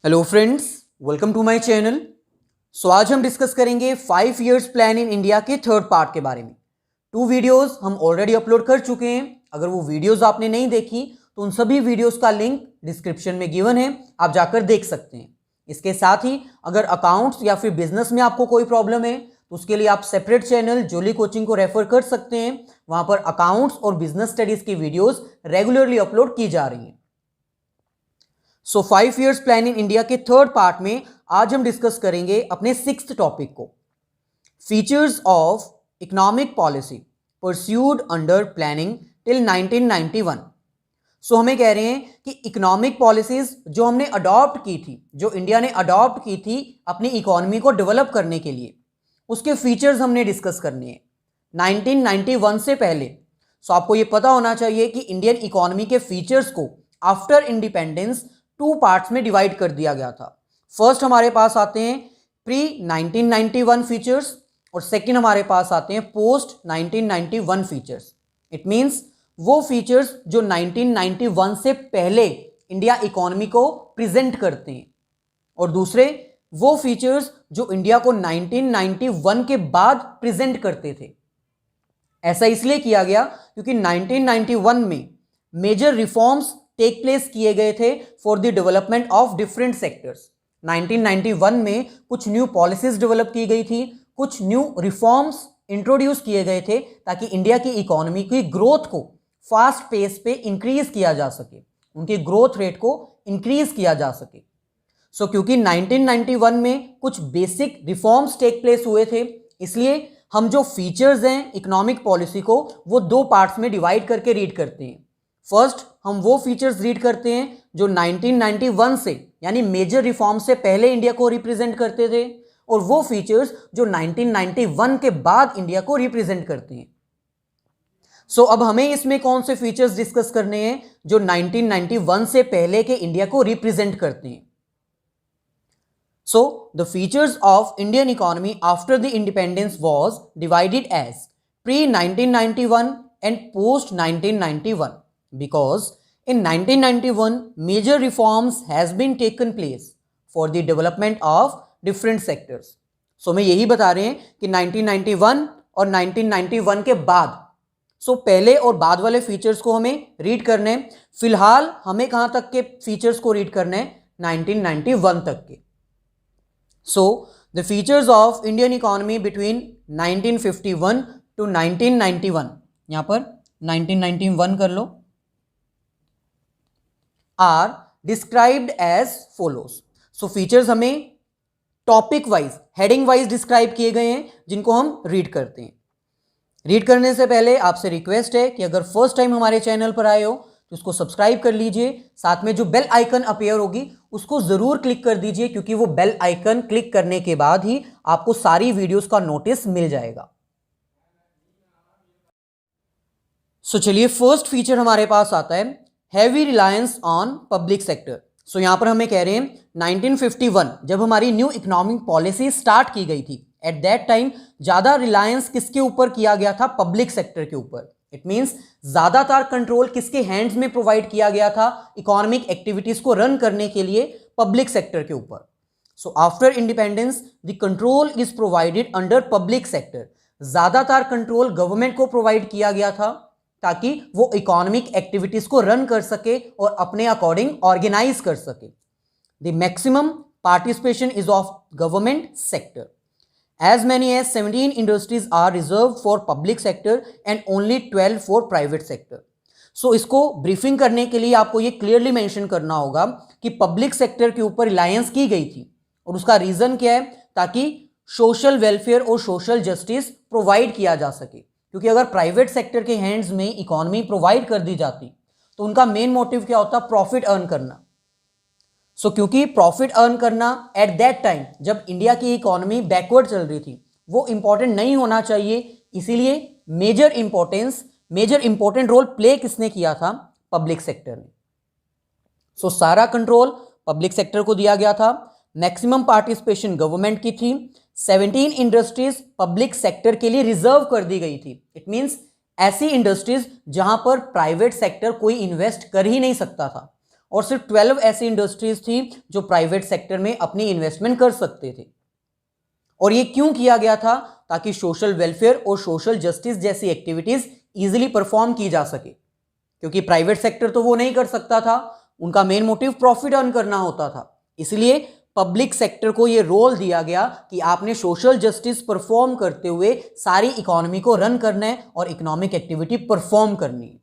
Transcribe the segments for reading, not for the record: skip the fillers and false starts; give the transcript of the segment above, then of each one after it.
Hello friends, welcome to my channel. आज हम discuss करेंगे 5 इयर्स प्लान इन इंडिया के थर्ड पार्ट के बारे में। 2 वीडियोस हम ऑलरेडी अपलोड कर चुके हैं। अगर वो वीडियोस आपने नहीं देखी तो उन सभी वीडियोस का लिंक डिस्क्रिप्शन में गिवन है, आप जाकर देख सकते हैं। इसके साथ ही अगर अकाउंट्स या फिर बिजनेस में आपको कोई प्रॉब्लम है तो उसके लिए आप सेपरेट चैनल जोली कोचिंग को रेफर कर सकते हैं। वहां पर अकाउंट्स और बिजनेस स्टडीज की वीडियोस रेगुलरली अपलोड की जा रही हैं। 5 इयर्स प्लान इन इंडिया के थर्ड पार्ट में आज हम डिस्कस करेंगे अपने 6th टॉपिक को, features of economic policy pursued under planning till 1991। हमें कह रहे हैं कि इकोनॉमिक पॉलिसीज जो हमने अडॉप्ट की थी, जो इंडिया ने अडॉप्ट की थी अपनी इकोनॉमी को डेवलप करने के लिए, उसके फीचर्स हमने डिस्कस करने हैं 1991 से पहले। आपको यह पता होना चाहिए कि इंडियन इकोनॉमी के फीचर्स को आफ्टर इंडिपेंडेंस 2 पार्ट्स में डिवाइड कर दिया गया था। फर्स्ट हमारे पास आते हैं प्री 1991 फीचर्स और सेकंड हमारे पास आते हैं पोस्ट 1991 फीचर्स। इट मींस वो फीचर्स जो 1991 से पहले इंडिया इकोनॉमी को प्रेजेंट करते हैं, और दूसरे वो फीचर्स जो इंडिया को 1991 के बाद प्रेजेंट करते थे। ऐसा इसलिए किया गया क्योंकि 1991 में मेजर रिफॉर्म्स टेक प्लेस किए गए थे for the development of different sectors. 1991 में कुछ न्यू पॉलिसीज डेवलप की गई थी, कुछ न्यू रिफॉर्म्स इंट्रोड्यूस किए गए थे ताकि इंडिया की इकोनॉमी की ग्रोथ को फास्ट पेस पे इंक्रीज किया जा सके, उनके ग्रोथ रेट को इंक्रीज किया जा सके। क्योंकि 1991 में कुछ बेसिक रिफॉर्म्स टेक प्लेस हुए थे, इसलिए हम जो फीचर्स हैं इकोनॉमिक पॉलिसी को वो 2 पार्ट्स में डिवाइड करके रीड करते हैं। फर्स्ट हम वो फीचर्स रीड करते हैं जो 1991 से यानी मेजर रिफॉर्म से पहले इंडिया को रिप्रेजेंट करते थे, और वो फीचर्स जो 1991 के बाद इंडिया को रिप्रेजेंट करते हैं। अब हमें इसमें कौन से फीचर्स डिस्कस करने हैं जो 1991 से पहले के इंडिया को रिप्रेजेंट करते हैं। The features of Indian economy after the independence was divided as pre 1991 and post 1991 because in 1991 major reforms has been taken place for the development of different sectors. मैं यही बता रहे हैं कि 1991 और 1991 के बाद पहले और बाद वाले फीचर्स को हमें रीड करने हैं। फिलहाल हमें कहां तक के फीचर्स को रीड करने हैं, 1991 तक के। The features of Indian economy between 1951 to 1991, यहां पर 1991 कर लो, are described as follows. Features हमें topic wise, heading wise describe किए गए हैं जिनको हम रीड करते हैं। रीड करने से पहले आपसे रिक्वेस्ट है कि अगर फर्स्ट टाइम हमारे चैनल पर आए हो तो उसको सब्सक्राइब कर लीजिए, साथ में जो बेल आइकन अपीयर होगी उसको जरूर क्लिक कर दीजिए, क्योंकि वो बेल आइकन क्लिक करने के बाद ही आपको सारी वीडियोस का नोटिस मिल जाएगा। चलिए फर्स्ट फीचर हमारे पास आता है heavy reliance on public sector. यहां पर हमें कह रहे हैं 1951 जब हमारी न्यू इकोनॉमिक पॉलिसी स्टार्ट की गई थी, एट दैट टाइम ज्यादा रिलायंस किसके ऊपर किया गया था, पब्लिक सेक्टर के ऊपर। इट मींस ज्यादातर कंट्रोल किसके हैंड्स में प्रोवाइड किया गया था इकोनॉमिक एक्टिविटीज को रन करने के लिए, पब्लिक सेक्टर के ऊपर। After independence the control is provided under public sector. ज्यादातर कंट्रोल गवर्नमेंट को प्रोवाइड किया गया था ताकि वो इकोनॉमिक एक्टिविटीज को रन कर सके और अपने अकॉर्डिंग ऑर्गेनाइज कर सके। The maximum participation is of government sector. As many as 17 industries are reserve for public sector and only 12 for private sector. इसको ब्रीफिंग करने के लिए आपको ये क्लियरली मेंशन करना होगा कि पब्लिक सेक्टर के ऊपर रिलायंस की गई थी, और उसका रीजन क्या है, ताकि सोशल वेलफेयर और सोशल जस्टिस प्रोवाइड किया जा सके। क्योंकि अगर प्राइवेट सेक्टर के हैंड्स में इकोनॉमी प्रोवाइड कर दी जाती तो उनका मेन मोटिव क्या होता, प्रॉफिट अर्न करना। क्योंकि प्रॉफिट अर्न करना एट दैट टाइम जब इंडिया की इकोनॉमी बैकवर्ड चल रही थी वो इंपॉर्टेंट नहीं होना चाहिए, इसीलिए मेजर इंपॉर्टेंट रोल प्ले किसने किया था, पब्लिक सेक्टर ने। सारा कंट्रोल पब्लिक सेक्टर को दिया गया था। मैक्सिमम पार्टिसिपेशन गवर्नमेंट की थी। 17 इंडस्ट्रीज पब्लिक सेक्टर के लिए रिजर्व कर दी गई थी। इट मींस ऐसी इंडस्ट्रीज जहां पर प्राइवेट सेक्टर कोई इन्वेस्ट कर ही नहीं सकता था, और सिर्फ 12 ऐसी इंडस्ट्रीज थी जो प्राइवेट सेक्टर में अपनी इन्वेस्टमेंट कर सकते थे। और ये क्यों किया गया था? ताकि सोशल वेलफेयर और सोशल जस्टिस जैसी एक्टिविटीज इजीली परफॉर्म की जा सके, क्योंकि प्राइवेट सेक्टर तो वो नहीं कर सकता था, उनका मेन मोटिव प्रॉफिट अर्न करना होता था। इसलिए पब्लिक सेक्टर को ये रोल दिया गया कि आपने सोशल जस्टिस परफॉर्म करते हुए सारी इकोनॉमी को रन करना है और इकोनॉमिक एक्टिविटी परफॉर्म करनी है।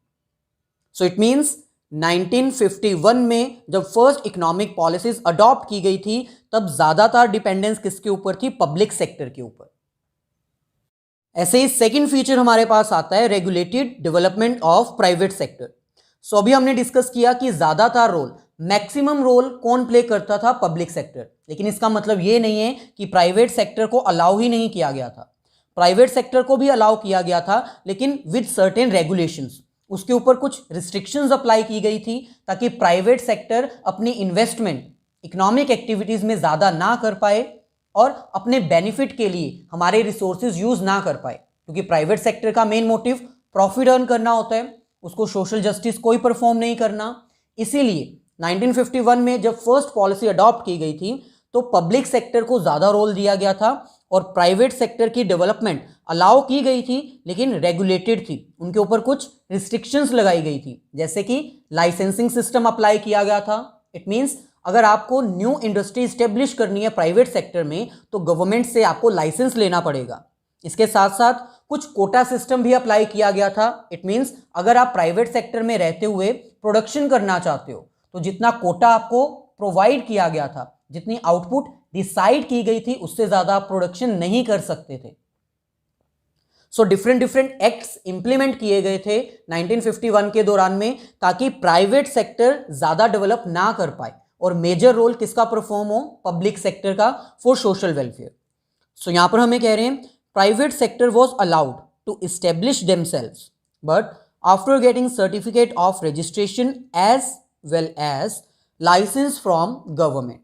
सो इट मीन्स 1951 में जब फर्स्ट इकोनॉमिक पॉलिसीज अडॉप्ट की गई थी, तब ज्यादातर डिपेंडेंस किसके ऊपर थी? पब्लिक सेक्टर के ऊपर। ऐसे ही सेकंड फीचर हमारे पास आता है regulated development of private sector. So अभी हमने डिस्कस किया कि ज्यादातर रोल, मैक्सिमम रोल कौन प्ले करता था? Public sector. लेकिन इसका मतलब ये नहीं है कि प्राइवेट सेक्टर को अलाउ ही नहीं किया गया था। प्राइवेट सेक्टर को भी अलाउ किया गया था, लेकिन विद सर्टेन रेगुलेशंस। उसके ऊपर कुछ रिस्ट्रिक्शंस अप्लाई की गई थी ताकि प्राइवेट सेक्टर अपनी इन्वेस्टमेंट इकोनॉमिक एक्टिविटीज में ज्यादा ना कर पाए और अपने बेनिफिट के लिए हमारे रिसोर्सेज यूज ना कर पाए, क्योंकि प्राइवेट सेक्टर का मेन मोटिव प्रॉफिट अर्न करना होता है, उसको सोशल जस्टिस कोई परफॉर्म नहीं करना। इसीलिए 1951 में जब फर्स्ट पॉलिसी अडॉप्ट की गई थी तो पब्लिक सेक्टर को ज्यादा रोल दिया गया था और प्राइवेट सेक्टर की डेवलपमेंट अलाउ की गई थी, लेकिन रेगुलेटेड थी। उनके ऊपर कुछ रिस्ट्रिक्शंस लगाई गई थी, जैसे कि लाइसेंसिंग सिस्टम अप्लाई किया गया था। इट मींस अगर आपको न्यू इंडस्ट्री स्टेब्लिश करनी है प्राइवेट सेक्टर में तो गवर्नमेंट से आपको लाइसेंस लेना पड़ेगा। इसके साथ साथ कुछ कोटा सिस्टम भी अप्लाई किया गया था। इट मींस अगर आप प्राइवेट सेक्टर में रहते हुए प्रोडक्शन करना चाहते हो तो जितना कोटा आपको प्रोवाइड किया गया था, जितनी आउटपुट डिसाइड की गई थी, उससे ज्यादा आप प्रोडक्शन नहीं कर सकते थे। सो डिफरेंट एक्ट्स इंप्लीमेंट किए गए थे 1951 के दौरान में, ताकि प्राइवेट सेक्टर ज्यादा डेवलप ना कर पाए और मेजर रोल किसका परफॉर्म हो? पब्लिक सेक्टर का, फॉर सोशल वेलफेयर। सो यहां पर हमें कह रहे हैं private sector was allowed to establish themselves but after getting certificate of registration as well as licence from government.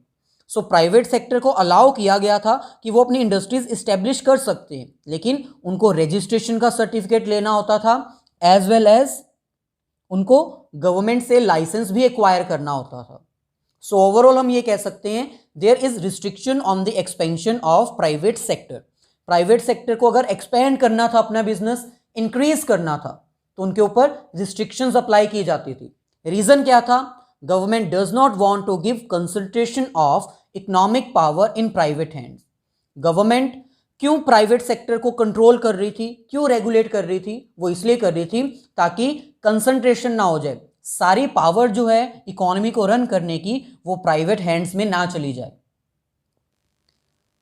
So private sector को अलाउ किया गया था कि वो अपनी इंडस्ट्रीज इस्टेब्लिश कर सकते हैं, लेकिन उनको रजिस्ट्रेशन का सर्टिफिकेट लेना होता था, एज वेल एज उनको गवर्नमेंट से लाइसेंस भी एक्वायर करना होता था। सो ओवरऑल हम ये कह सकते हैं there is restriction on the expansion of private sector. Private sector को अगर एक्सपेंड करना था, अपना बिजनेस इंक्रीज करना था, तो उनके ऊपर रिस्ट्रिक्शंस अप्लाई की जाती थी। रीजन क्या था? Government does not want to give concentration of economic power in private hands. Government क्यों प्राइवेट सेक्टर को कंट्रोल कर रही थी, क्यों रेगुलेट कर रही थी? वो इसलिए कर रही थी ताकि कंसंट्रेशन ना हो जाए, सारी पावर जो है इकोनॉमी को रन करने की वो प्राइवेट हैंड्स में ना चली जाए।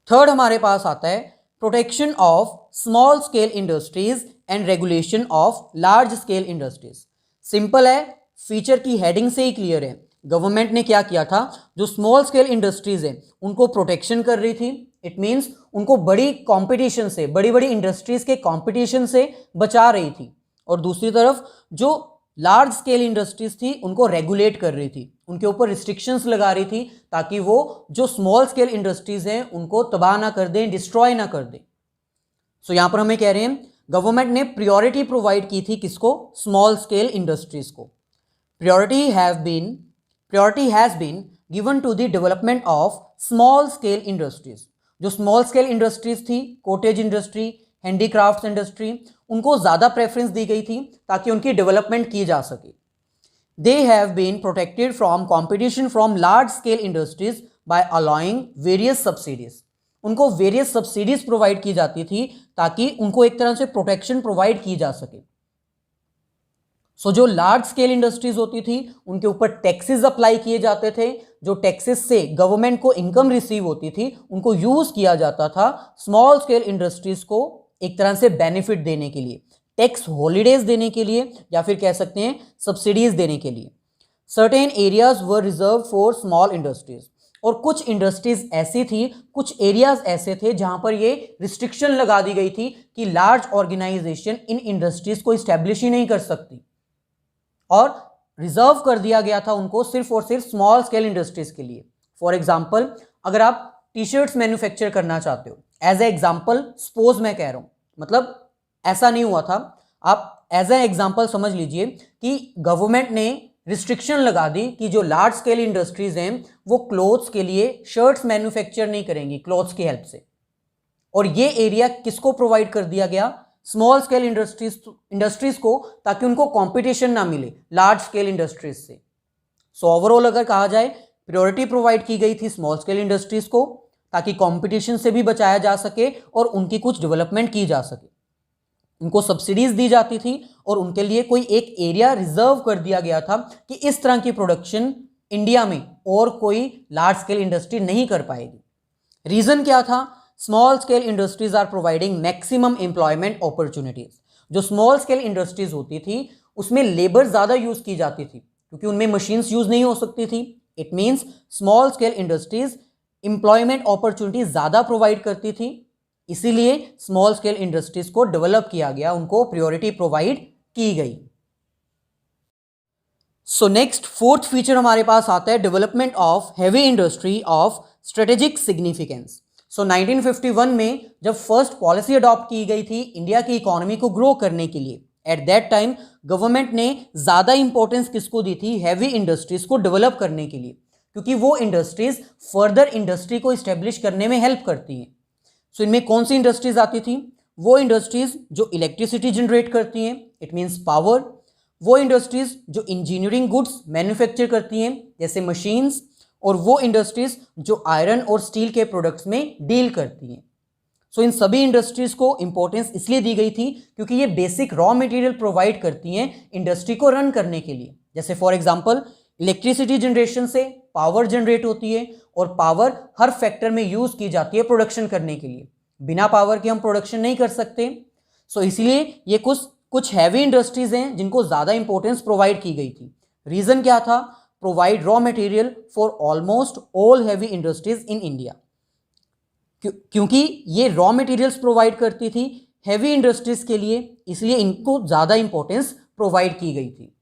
थर्ड हमारे पास आता है protection of small scale industries and regulation of large scale industries. Simple है, फीचर की हेडिंग से ही क्लियर है। गवर्नमेंट ने क्या किया था? जो स्मॉल स्केल इंडस्ट्रीज है उनको प्रोटेक्शन कर रही थी। इट मींस उनको बड़ी कंपटीशन से, बड़ी बड़ी इंडस्ट्रीज के कंपटीशन से बचा रही थी, और दूसरी तरफ जो लार्ज स्केल इंडस्ट्रीज थी उनको रेगुलेट कर रही थी, उनके ऊपर रिस्ट्रिक्शंस लगा रही थी ताकि वो जो स्मॉल स्केल इंडस्ट्रीज हैं उनको तबाह ना कर दें, डिस्ट्रॉय ना कर दें। सो यहां पर हमें कह रहे हैं गवर्नमेंट ने प्रायोरिटी प्रोवाइड की थी किसको? स्मॉल स्केल इंडस्ट्रीज को। Priority has been given to the development of small scale industries. जो स्मॉल स्केल इंडस्ट्रीज थी, कॉटेज इंडस्ट्री, हैंडीक्राफ्ट्स इंडस्ट्री, उनको ज्यादा प्रेफरेंस दी गई थी ताकि उनकी डेवलपमेंट की जा सके। They have been protected from competition from large scale industries by allowing various subsidies. उनको वेरियस सब्सिडीज प्रोवाइड की जाती थी ताकि उनको एक तरह से प्रोटेक्शन प्रोवाइड की जा सके। सो जो लार्ज स्केल इंडस्ट्रीज होती थी उनके ऊपर टैक्सेस अप्लाई किए जाते थे, जो टैक्सेस से गवर्नमेंट को इनकम रिसीव होती थी उनको यूज किया जाता था स्मॉल स्केल इंडस्ट्रीज को एक तरह से बेनिफिट देने के लिए, टैक्स हॉलीडेज देने के लिए, या फिर कह सकते हैं सब्सिडीज देने के लिए। Certain areas were reserve for small industries, और कुछ इंडस्ट्रीज ऐसी थी, कुछ एरियाज ऐसे थे जहां पर ये रिस्ट्रिक्शन लगा दी गई थी कि लार्ज ऑर्गेनाइजेशन इन इंडस्ट्रीज को इस्टेब्लिश ही नहीं कर सकती, और रिजर्व कर दिया गया था उनको सिर्फ और सिर्फ स्मॉल स्केल इंडस्ट्रीज के लिए। फॉर एग्जाम्पल, अगर आप टी शर्ट्स मैन्युफैक्चर करना चाहते हो, एज ए एग्जाम्पल सपोज मैं कह रहा हूं, मतलब ऐसा नहीं हुआ था, आप एज ए एग्जाम्पल समझ लीजिए कि गवर्नमेंट ने रिस्ट्रिक्शन लगा दी कि जो लार्ज स्केल इंडस्ट्रीज हैं वो क्लोथ्स के लिए शर्ट्स मैन्युफैक्चर नहीं करेंगी क्लोथ्स की हेल्प से। और ये एरिया किसको प्रोवाइड कर दिया गया? स्मॉल स्केल इंडस्ट्रीज को, ताकि उनको कंपटीशन ना मिले लार्ज स्केल इंडस्ट्रीज से। सो ओवरऑल अगर कहा जाए, प्रायोरिटी प्रोवाइड की गई थी स्मॉल स्केल इंडस्ट्रीज को ताकि कंपटीशन से भी बचाया जा सके और उनकी कुछ डेवलपमेंट की जा सके। उनको सब्सिडीज दी जाती थी और उनके लिए कोई एक एरिया रिजर्व कर दिया गया था कि इस तरह की प्रोडक्शन इंडिया में और कोई लार्ज स्केल इंडस्ट्री नहीं कर पाएगी। रीजन क्या था? Small scale industries are providing maximum employment opportunities. जो स्मॉल स्केल इंडस्ट्रीज होती थी उसमें लेबर ज्यादा यूज की जाती थी क्योंकि उनमें मशीन्स यूज नहीं हो सकती थी। It means small scale industries employment opportunities ज्यादा प्रोवाइड करती थी, इसीलिए स्मॉल स्केल इंडस्ट्रीज को डेवलप किया गया, उनको प्रायोरिटी प्रोवाइड की गई। सो नेक्स्ट फोर्थ फीचर हमारे पास आता है development of heavy industry of strategic significance. So 1951 में जब फर्स्ट पॉलिसी अडॉप्ट की गई थी इंडिया की इकोनॉमी को ग्रो करने के लिए, एट दैट टाइम गवर्नमेंट ने ज्यादा इंपॉर्टेंस किसको दी थी? हैवी इंडस्ट्रीज को डेवलप करने के लिए, क्योंकि वो इंडस्ट्रीज फर्दर इंडस्ट्री को इस्टेब्लिश करने में हेल्प करती हैं। सो इनमें कौन सी इंडस्ट्रीज आती थी? वो इंडस्ट्रीज जो इलेक्ट्रिसिटी जनरेट करती हैं, इट मीन्स पावर। वो इंडस्ट्रीज जो इंजीनियरिंग गुड्स मैन्युफैक्चर करती हैं जैसे मशीन्स, और वो इंडस्ट्रीज जो आयरन और स्टील के प्रोडक्ट्स में डील करती हैं। सो इन सभी इंडस्ट्रीज को इंपॉर्टेंस इसलिए दी गई थी क्योंकि ये बेसिक रॉ मटेरियल प्रोवाइड करती हैं इंडस्ट्री को रन करने के लिए। जैसे फॉर एग्जांपल इलेक्ट्रिसिटी जनरेशन से पावर जनरेट होती है और पावर हर फैक्टर में यूज की जाती है प्रोडक्शन करने के लिए। बिना पावर के हम प्रोडक्शन नहीं कर सकते। सो इसलिए ये कुछ हैवी इंडस्ट्रीज हैं जिनको ज्यादा इंपॉर्टेंस प्रोवाइड की गई थी। रीजन क्या था? Provide raw material for almost all heavy industries in India. क्योंकि ये रॉ मटेरियल्स प्रोवाइड करती थी हैवी इंडस्ट्रीज के लिए, इसलिए इनको ज्यादा इंपॉर्टेंस प्रोवाइड की गई थी।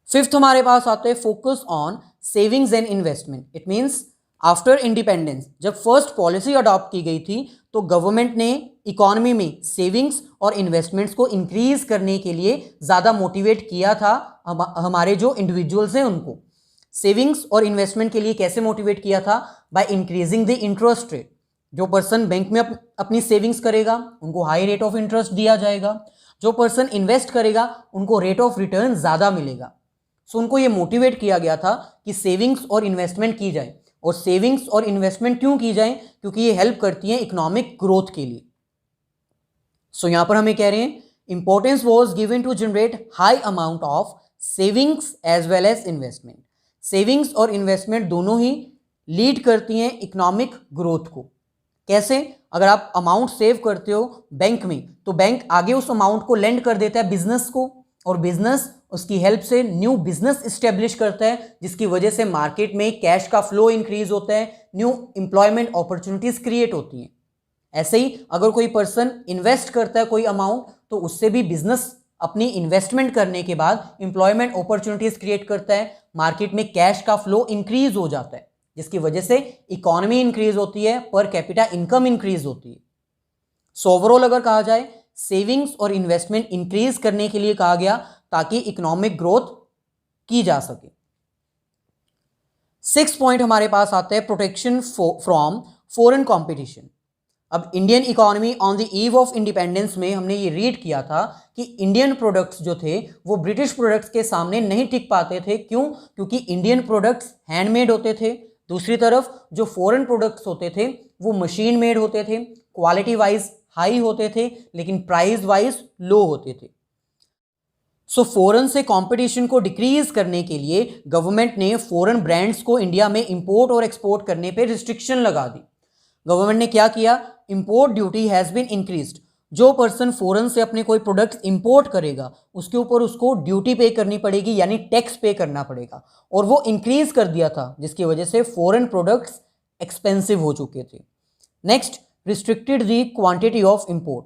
फिफ्थ हमारे पास आते हैं focus on savings and investment. It means after independence जब फर्स्ट पॉलिसी अडॉप्ट की गई थी तो गवर्नमेंट ने इकोनॉमी में सेविंग्स और इन्वेस्टमेंट्स को इंक्रीज करने के लिए ज़्यादा मोटिवेट किया था हमारे जो इंडिविजुअल्स हैं उनको। सेविंग्स और इन्वेस्टमेंट के लिए कैसे मोटिवेट किया था? By increasing the interest rate. जो पर्सन बैंक में अपनी सेविंग्स करेगा उनको हाई रेट ऑफ इंटरेस्ट दिया जाएगा, जो पर्सन इन्वेस्ट करेगा उनको रेट ऑफ रिटर्न ज़्यादा मिलेगा। सो उनको ये मोटिवेट किया गया था कि सेविंग्स और इन्वेस्टमेंट की जाए। और सेविंग्स और इन्वेस्टमेंट क्यों की जाए? क्योंकि ये हेल्प करती हैं इकोनॉमिक ग्रोथ के लिए। सो यहां पर हमें कह रहे हैं importance was given to generate high amount of savings as well as investment. Savings और इन्वेस्टमेंट दोनों ही लीड करती हैं इकोनॉमिक ग्रोथ को। कैसे? अगर आप अमाउंट सेव करते हो बैंक में तो बैंक आगे उस अमाउंट को लेंड कर देता है बिजनेस को, और बिजनेस उसकी हेल्प से न्यू बिजनेस इस्टेब्लिश करता है, जिसकी वजह से मार्केट में कैश का फ्लो इंक्रीज होता है, न्यू एम्प्लॉयमेंट अपॉर्चुनिटीज क्रिएट होती हैं। ऐसे ही अगर कोई पर्सन इन्वेस्ट करता है कोई अमाउंट तो उससे भी बिजनेस अपनी इन्वेस्टमेंट करने के बाद एम्प्लॉयमेंट अपॉर्चुनिटीज क्रिएट करता है, मार्केट में कैश का फ्लो इंक्रीज हो जाता है, जिसकी वजह से इकोनॉमी इंक्रीज होती है, पर कैपिटा इनकम इंक्रीज होती है। सो ओवरऑल अगर कहा जाए सेविंग्स और इन्वेस्टमेंट इंक्रीज करने के लिए कहा गया ताकि इकोनॉमिक ग्रोथ की जा सके। सिक्स्थ पॉइंट हमारे पास आता है प्रोटेक्शन फ्रॉम फॉरेन कंपटीशन। अब Indian economy on the eve of independence में हमने ये रीड किया था कि इंडियन प्रोडक्ट्स जो थे वो ब्रिटिश प्रोडक्ट्स के सामने नहीं टिक पाते थे। क्यों? क्योंकि इंडियन प्रोडक्ट्स हैंडमेड होते थे, दूसरी तरफ जो फॉरेन प्रोडक्ट्स होते थे वो मशीन मेड होते थे, क्वालिटी वाइज हाई होते थे लेकिन प्राइस वाइज लो होते थे। सो फॉरेन से कंपटीशन को डिक्रीज करने के लिए गवर्नमेंट ने फॉरेन ब्रांड्स को इंडिया में इंपोर्ट और एक्सपोर्ट करने पे रिस्ट्रिक्शन लगा दी। गवर्नमेंट ने क्या किया? Import duty has been increased. जो पर्सन फॉरेन से अपने कोई प्रोडक्ट्स इंपोर्ट करेगा उसके ऊपर उसको ड्यूटी पे करनी पड़ेगी, यानी टैक्स पे करना पड़ेगा, और वो इंक्रीज कर दिया था जिसकी वजह से फॉरेन प्रोडक्ट्स एक्सपेंसिव हो चुके थे। Next, restricted the quantity of import.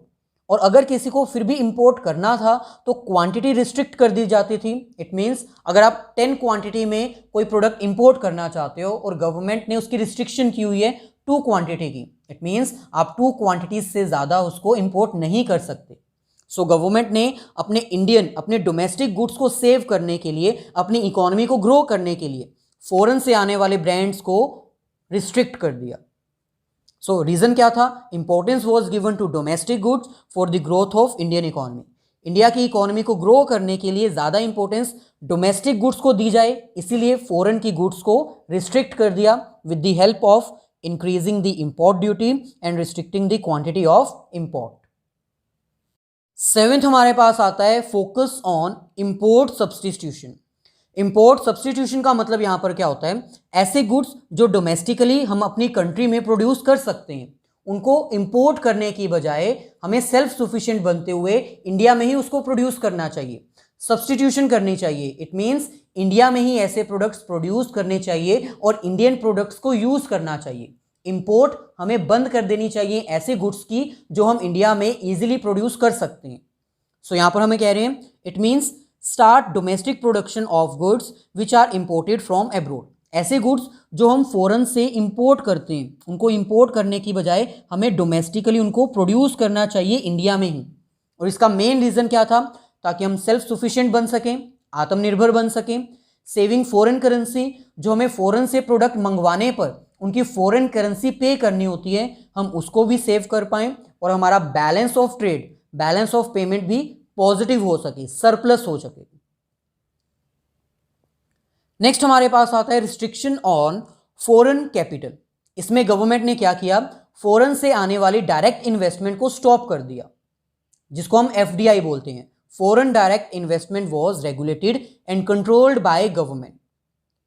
और अगर किसी को फिर भी इंपोर्ट करना था तो क्वांटिटी रिस्ट्रिक्ट कर दी जाती थी। इट मीन्स अगर आप 10 क्वांटिटी में कोई प्रोडक्ट इंपोर्ट करना चाहते हो और गवर्नमेंट ने उसकी रिस्ट्रिक्शन की हुई है 2 क्वांटिटी की, इट मीन्स आप 2 क्वांटिटीज से ज़्यादा उसको इंपोर्ट नहीं कर सकते। सो गवर्नमेंट ने अपने डोमेस्टिक गुड्स को सेव करने के लिए, अपनी इकोनॉमी को ग्रो करने के लिए फॉरेन से आने वाले ब्रांड्स को रिस्ट्रिक्ट कर दिया। सो रीजन क्या था? Importance was given to domestic goods for the growth of Indian economy. India की इकोनॉमी को ग्रो करने के लिए ज़्यादा इंपॉर्टेंस डोमेस्टिक गुड्स को दी जाए, इसीलिए फॉरेन की गुड्स को रिस्ट्रिक्ट कर दिया with the help of increasing the import duty and restricting the quantity of import. Seventh हमारे पास आता है focus on import substitution. Import substitution का मतलब यहाँ पर क्या होता है? ऐसे गुड्स जो डोमेस्टिकली हम अपनी कंट्री में प्रोड्यूस कर सकते हैं, उनको इंपोर्ट करने की बजाय हमें सेल्फ सफिशिएंट बनते हुए इंडिया में ही उसको प्रोड्यूस करना चाहिए, सब्स्टिट्यूशन करनी चाहिए। इट मीन्स इंडिया में ही ऐसे प्रोडक्ट्स प्रोड्यूस करने चाहिए और इंडियन प्रोडक्ट्स को यूज करना चाहिए। इंपोर्ट हमें बंद कर देनी चाहिए ऐसे गुड्स की जो हम इंडिया में इजीली प्रोड्यूस कर सकते हैं। सो यहाँ पर हमें कह रहे हैं it means start domestic production of goods which are imported from abroad. ऐसे गुड्स जो हम फॉरेन से इंपोर्ट करते हैं, उनको इंपोर्ट करने की बजाय हमें डोमेस्टिकली उनको प्रोड्यूस करना चाहिए इंडिया में ही। और इसका मेन रीज़न क्या था? ताकि हम सेल्फ सफिशिएंट बन सकें, आत्मनिर्भर बन सकें। सेविंग फॉरेन करेंसी, जो हमें फॉरेन से प्रोडक्ट मंगवाने पर उनकी फॉरेन करेंसी पे करनी होती है, हम उसको भी सेव कर पाएँ और हमारा balance of trade, balance of payment भी पॉजिटिव हो सके, सरप्लस हो सके। नेक्स्ट हमारे पास आता है रिस्ट्रिक्शन ऑन फॉरेन कैपिटल। इसमें गवर्नमेंट ने क्या किया? फॉरेन से आने वाली डायरेक्ट इन्वेस्टमेंट को स्टॉप कर दिया, जिसको हम एफडीआई बोलते हैं। Foreign direct investment was regulated and controlled by government.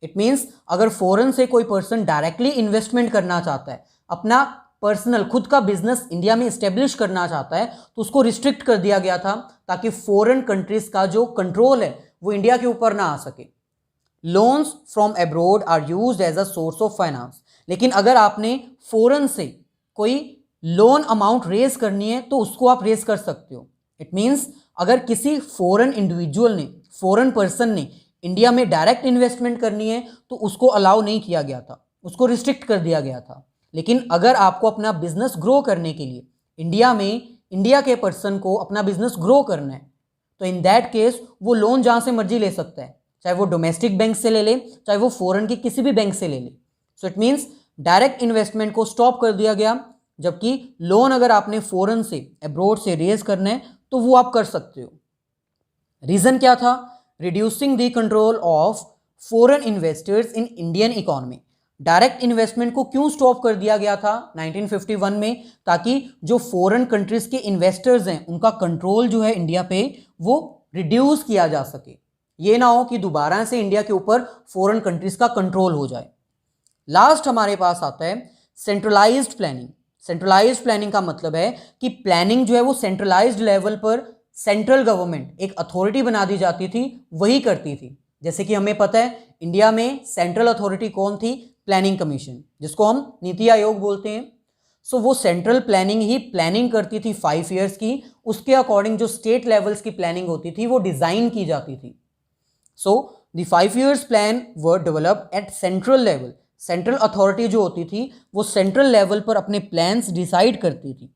It means अगर फॉरेन से कोई पर्सन डायरेक्टली इन्वेस्टमेंट करना चाहता है, अपना पर्सनल खुद का बिजनेस इंडिया में इस्टेब्लिश करना चाहता है, तो उसको रिस्ट्रिक्ट कर दिया गया था ताकि फॉरेन कंट्रीज का जो कंट्रोल है वो इंडिया के ऊपर ना आ सके। Loans from abroad are used as a source of finance. लेकिन अगर आपने फॉरेन से कोई लोन अमाउंट रेज करनी है तो उसको आप रेज कर सकते हो। इट मीन्स अगर किसी फॉरेन इंडिविजुअल ने, फॉरेन पर्सन ने इंडिया में डायरेक्ट इन्वेस्टमेंट करनी है तो उसको अलाउ नहीं किया गया था, उसको रिस्ट्रिक्ट कर दिया गया था। लेकिन अगर आपको अपना बिजनेस ग्रो करने के लिए इंडिया में, इंडिया के पर्सन को अपना बिजनेस ग्रो करना है, तो इन दैट केस वो लोन जहाँ से मर्जी ले सकता है, चाहे वो डोमेस्टिक बैंक से ले ले, चाहे वो फॉरेन के किसी भी बैंक से ले ले। So it means direct investment को स्टॉप कर दिया गया, जबकि लोन अगर आपने फॉरेन से, अब्रॉड से रेज करना है तो वो आप कर सकते हो। रीजन क्या था? Reducing the control of foreign investors in Indian economy. Direct investment को क्यों स्टॉप कर दिया गया था 1951 में? ताकि जो फॉरेन कंट्रीज के इन्वेस्टर्स हैं उनका कंट्रोल जो है इंडिया पे वो रिड्यूस किया जा सके। ये ना हो कि दोबारा से इंडिया के ऊपर फॉरेन कंट्रीज का कंट्रोल हो जाए। लास्ट हमारे पास आता है सेंट्रलाइज्ड प्लानिंग। सेंट्रलाइज्ड प्लानिंग का मतलब है कि प्लानिंग जो है वो सेंट्रलाइज्ड लेवल पर सेंट्रल गवर्नमेंट, एक अथॉरिटी बना दी जाती थी, वही करती थी। जैसे कि हमें पता है इंडिया में सेंट्रल अथॉरिटी कौन थी? प्लानिंग कमीशन, जिसको हम नीति आयोग बोलते हैं। सो वो सेंट्रल प्लानिंग ही प्लानिंग करती थी 5 ईयर्स की। उसके अकॉर्डिंग जो स्टेट लेवल्स की प्लानिंग होती थी वो डिज़ाइन की जाती थी। So the 5 years plan were developed eight central level. Central authority जो होती थी वो सेंट्रल लेवल पर अपने प्लान्स डिसाइड करती थी।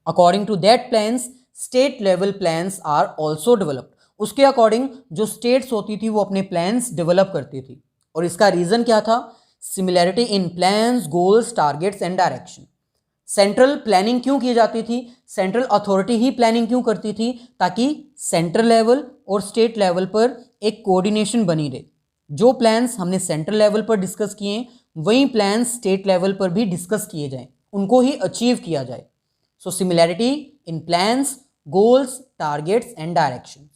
According to that plans state level plans are also developed. उसके अकॉर्डिंग जो स्टेट्स होती थी वो अपने प्लान्स डेवलप करती थी। और इसका रीज़न क्या था? Similarity in plans, goals, targets and direction. Central planning क्यों की जाती थी? सेंट्रल अथॉरिटी ही प्लानिंग क्यों करती थी? ताकि सेंट्रल लेवल और स्टेट लेवल पर एक कोऑर्डिनेशन बनी रहे। जो प्लान्स हमने सेंट्रल लेवल पर डिस्कस किए हैं वही प्लान्स स्टेट लेवल पर भी डिस्कस किए जाएं, उनको ही अचीव किया जाए। So similarity in plans, goals, targets and direction.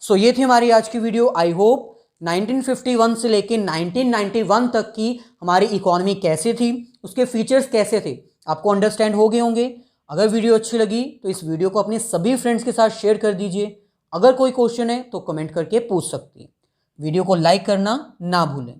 So ये थी हमारी आज की वीडियो। आई होप 1951 से लेकर 1991 तक की हमारी इकोनॉमी कैसे थी, उसके फीचर्स कैसे थे, आपको अंडरस्टैंड हो गए होंगे। अगर वीडियो अच्छी लगी तो इस वीडियो को अपने सभी फ्रेंड्स के साथ शेयर कर दीजिए। अगर कोई क्वेश्चन है तो कमेंट करके पूछ सकती हैं। वीडियो को लाइक करना ना भूलें।